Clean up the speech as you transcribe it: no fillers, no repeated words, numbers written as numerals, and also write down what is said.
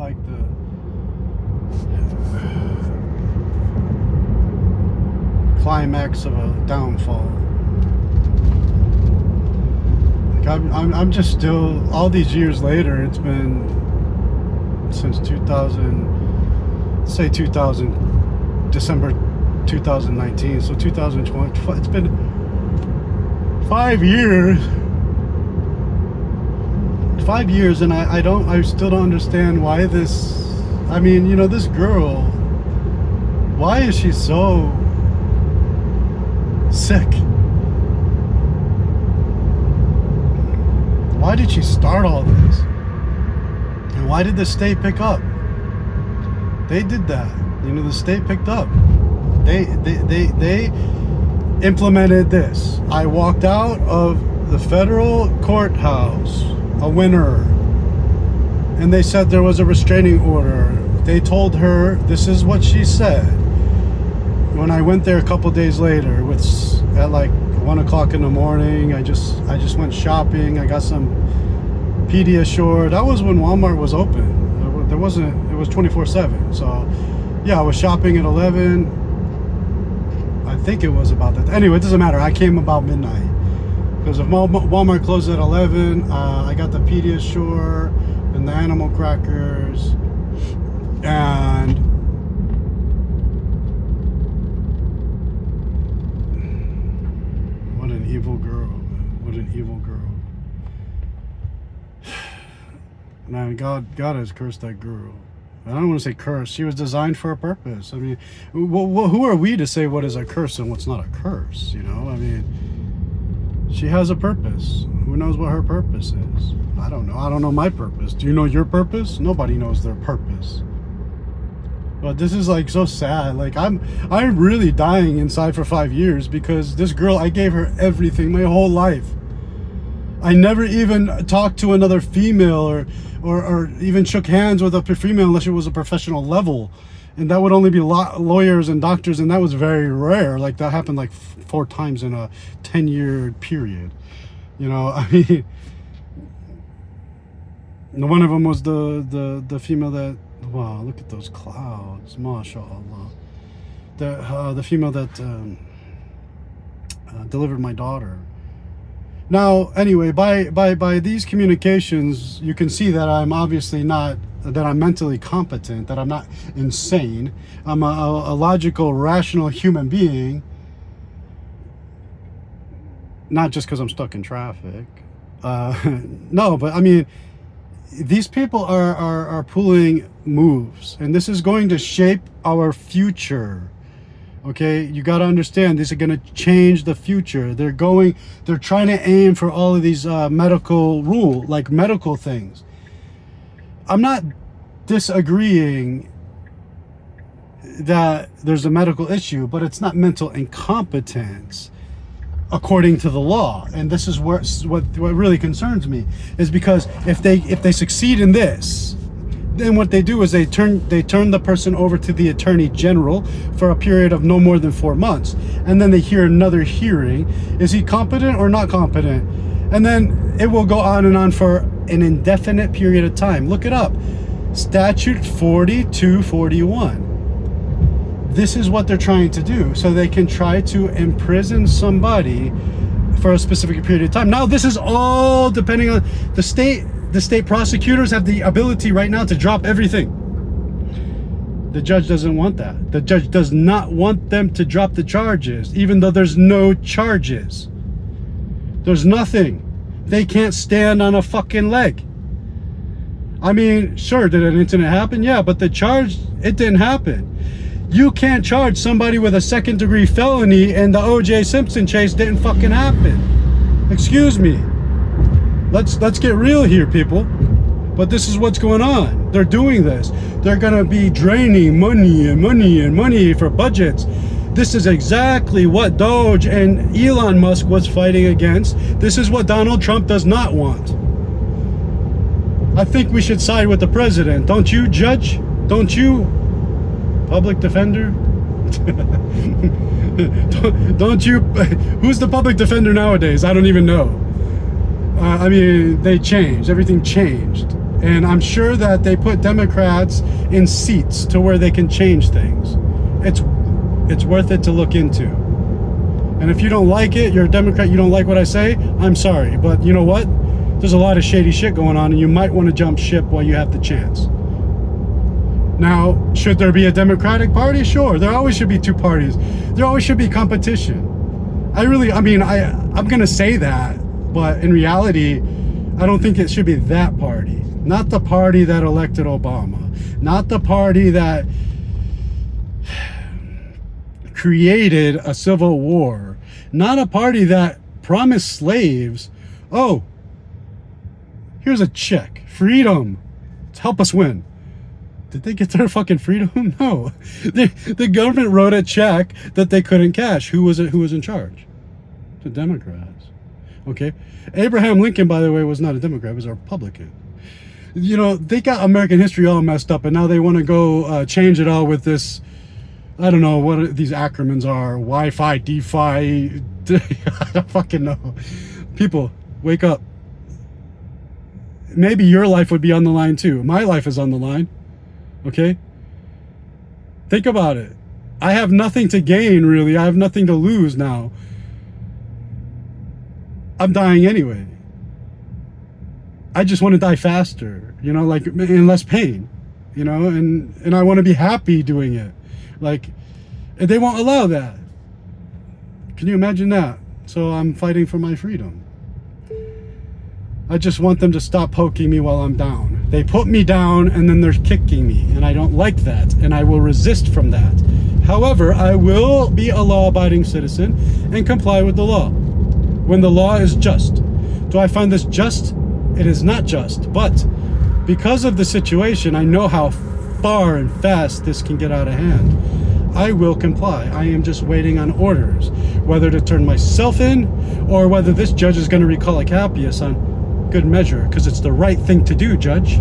like the climax of a downfall. Like I'm just still, all these years later, it's been since 2000, say 2000, December 2019, so 2020, it's been 5 years. 5 years, and I still don't understand why this, I mean, you know, this girl, why is she so sick? Why did she start all this? And why did the state pick up? They did that. You know, the state picked up. They implemented this. I walked out of the federal courthouse a winner, and they said there was a restraining order. They told her, this is what she said. When I went there a couple days later, at like 1 o'clock in the morning, I just went shopping. I got some Pediasure. That was when Walmart was open. It was 24/7. So yeah, I was shopping at 11. I think it was about that. Anyway, it doesn't matter. I came about midnight. Because if Walmart closed at 11, I got the Pediasure and the animal crackers, and what an evil girl. What an evil girl. Man, God has cursed that girl. I don't want to say curse. She was designed for a purpose. I mean, who are we to say what is a curse and what's not a curse? You know, I mean, she has a purpose. Who knows what her purpose is? I don't know. I don't know my purpose. Do you know your purpose? Nobody knows their purpose. But this is like so sad. Like I'm really dying inside for 5 years because this girl, I gave her everything my whole life. I never even talked to another female or even shook hands with a female unless it was a professional level. And that would only be lawyers and doctors, and that was very rare. Like that happened like 4 times in a 10-year period. You know, I mean, one of them was the female that, wow, look at those clouds, mashallah. The female that delivered my daughter. Now, anyway, by these communications, you can see that I'm obviously not, that I'm mentally competent, that I'm not insane. I'm a logical, rational human being. Not just because I'm stuck in traffic. No, but I mean, these people are pulling moves, and this is going to shape our future. Okay, you got to understand, these are going to change the future. They're trying to aim for all of these medical things. I'm not disagreeing that there's a medical issue, but it's not mental incompetence according to the law. And this is what really concerns me, is because if they succeed in this, then what they do is they turn the person over to the Attorney General for a period of no more than 4 months, and then they hear another hearing. Is he competent or not competent? And then it will go on and on for an indefinite period of time. Look it up. Statute 4241. This is what they're trying to do, so they can try to imprison somebody for a specific period of time. Now, this is all depending on the state. The state prosecutors have the ability right now to drop everything. The judge doesn't want that. The judge does not want them to drop the charges, even though there's no charges. There's nothing. They can't stand on a fucking leg. I mean, sure, did an incident happen? Yeah, but the charge, it didn't happen. You can't charge somebody with a 2nd-degree felony, and the O.J. Simpson chase didn't fucking happen. Excuse me. Let's get real here, people. But this is what's going on. They're doing this. They're gonna be draining money and money and money for budgets. This is exactly what Doge and Elon Musk was fighting against. This is what Donald Trump does not want. I think we should side with the president. Don't you, Judge? Don't you, public defender? Don't you? Who's the public defender nowadays? I don't even know. I mean, they changed. Everything changed. And I'm sure that they put Democrats in seats to where they can change things. It's worth it to look into. And if you don't like it, you're a Democrat, you don't like what I say, I'm sorry. But you know what? There's a lot of shady shit going on, and you might want to jump ship while you have the chance. Now, should there be a Democratic Party? Sure. There always should be two parties. There always should be competition. I'm going to say that, but in reality, I don't think it should be that party. Not the party that elected Obama. Not the party that created a civil war. Not a party that promised slaves, oh, here's a check, freedom, to help us win. Did they get their fucking freedom? No. The government wrote a check that they couldn't cash. Who was in charge? The Democrats. Okay. Abraham Lincoln, by the way, was not a Democrat, he was a Republican. You know, they got American history all messed up, and now they want to go change it all with this, I don't know what these acronyms are, Wi-Fi, DeFi, I don't fucking know. People, wake up. Maybe your life would be on the line too. My life is on the line. Okay? Think about it. I have nothing to gain, really. I have nothing to lose now. I'm dying anyway. I just want to die faster, you know, like in less pain, you know, and I want to be happy doing it. Like, they won't allow that. Can you imagine that? So I'm fighting for my freedom. I just want them to stop poking me while I'm down. They put me down and then they're kicking me, and I don't like that, and I will resist from that. However, I will be a law-abiding citizen and comply with the law when the law is just. Do I find this just? It is not just, but because of the situation, I know how far and fast this can get out of hand. I will comply. I am just waiting on orders, whether to turn myself in or whether this judge is going to recall a capias on good measure, because it's the right thing to do, Judge.